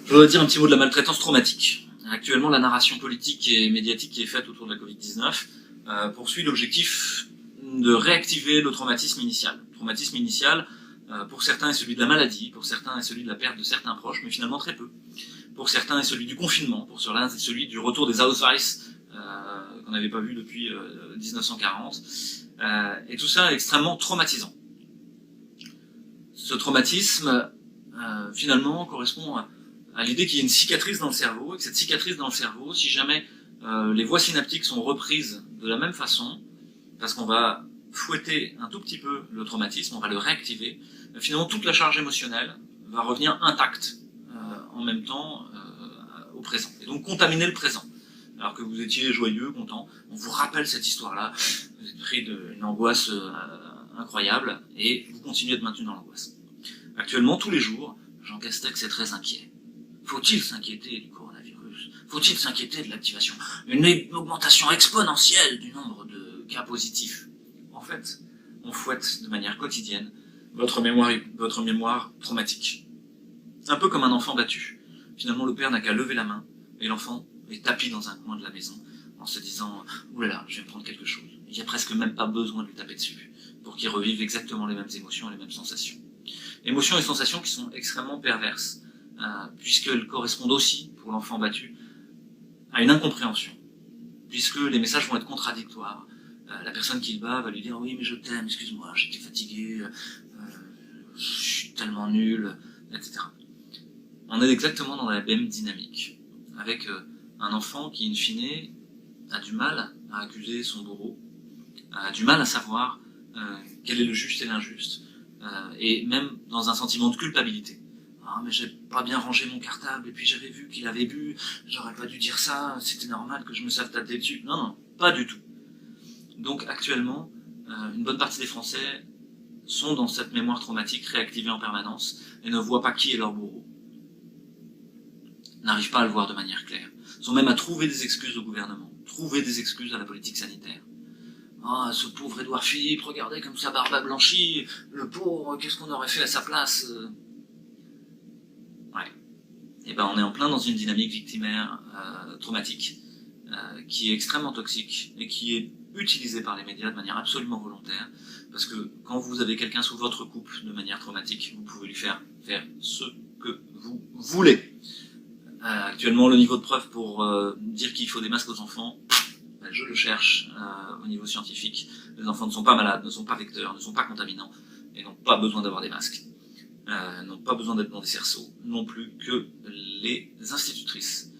Je voudrais dire un petit mot de la maltraitance traumatique. Actuellement, la narration politique et médiatique qui est faite autour de la Covid-19 poursuit l'objectif de réactiver le traumatisme initial. Le traumatisme initial, pour certains, est celui de la maladie, pour certains, est celui de la perte de certains proches, mais finalement très peu. Pour certains, est celui du confinement, pour certains, c'est celui du retour des Auschwitz, qu'on n'avait pas vu depuis 1940. Et tout ça est extrêmement traumatisant. Ce traumatisme, finalement, correspond à l'idée qu'il y a une cicatrice dans le cerveau, et que cette cicatrice dans le cerveau, si jamais les voies synaptiques sont reprises de la même façon, parce qu'on va fouetter un tout petit peu le traumatisme, on va le réactiver, finalement toute la charge émotionnelle va revenir intacte en même temps au présent, et donc contaminer le présent. Alors que vous étiez joyeux, content, on vous rappelle cette histoire-là, vous êtes pris d'une angoisse incroyable, et vous continuez d'être maintenu dans l'angoisse. Actuellement, tous les jours, Jean Castex est très inquiet. Faut-il s'inquiéter du coronavirus? Faut-il s'inquiéter de l'activation? Une augmentation exponentielle du nombre de cas positifs. En fait, on fouette de manière quotidienne votre mémoire traumatique. Un peu comme un enfant battu. Finalement, le père n'a qu'à lever la main, et l'enfant est tapi dans un coin de la maison, en se disant « Oulala, je vais me prendre quelque chose ». Il n'y a presque même pas besoin de lui taper dessus, pour qu'il revive exactement les mêmes émotions et les mêmes sensations. Émotions et sensations qui sont extrêmement perverses, puisqu'elles correspondent aussi, pour l'enfant battu, à une incompréhension, puisque les messages vont être contradictoires. La personne qui le bat va lui dire « Oui, mais je t'aime, excuse-moi, j'étais fatigué, je suis tellement nul, etc. » On est exactement dans la même dynamique, avec un enfant qui, in fine, a du mal à accuser son bourreau, a du mal à savoir quel est le juste et l'injuste, et même dans un sentiment de culpabilité. Ah, mais j'ai pas bien rangé mon cartable, et puis j'avais vu qu'il avait bu, j'aurais pas dû dire ça, c'était normal que je me sache taper dessus. Non, non, pas du tout. Donc actuellement, une bonne partie des Français sont dans cette mémoire traumatique réactivée en permanence, et ne voient pas qui est leur bourreau. N'arrivent pas à le voir de manière claire. Sont même à trouver des excuses au gouvernement, trouver des excuses à la politique sanitaire. Ah, ce pauvre Édouard Philippe, regardez comme sa barbe a blanchi, le pauvre, qu'est-ce qu'on aurait fait à sa place? Ouais. Et ben on est en plein dans une dynamique victimaire traumatique, qui est extrêmement toxique, et qui est utilisée par les médias de manière absolument volontaire, parce que quand vous avez quelqu'un sous votre coupe de manière traumatique, vous pouvez lui faire ce que vous voulez. Actuellement, le niveau de preuve pour dire qu'il faut des masques aux enfants, je le cherche au niveau scientifique. Les enfants ne sont pas malades, ne sont pas vecteurs, ne sont pas contaminants, et n'ont pas besoin d'avoir des masques. N'ont pas besoin d'être dans des cerceaux, non plus que les institutrices.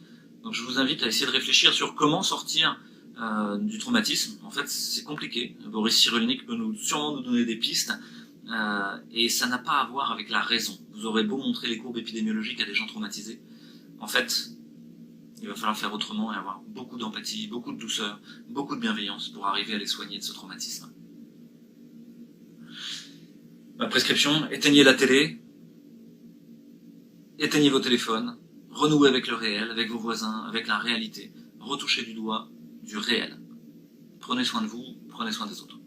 Donc je vous invite à essayer de réfléchir sur comment sortir du traumatisme. En fait, c'est compliqué. Boris Cyrulnik peut sûrement nous donner des pistes, et ça n'a pas à voir avec la raison. Vous aurez beau montrer les courbes épidémiologiques à des gens traumatisés, en fait, il va falloir faire autrement et avoir beaucoup d'empathie, beaucoup de douceur, beaucoup de bienveillance pour arriver à les soigner de ce traumatisme. Ma prescription, éteignez la télé, éteignez vos téléphones, renouez avec le réel, avec vos voisins, avec la réalité, retouchez du doigt du réel. Prenez soin de vous, prenez soin des autres.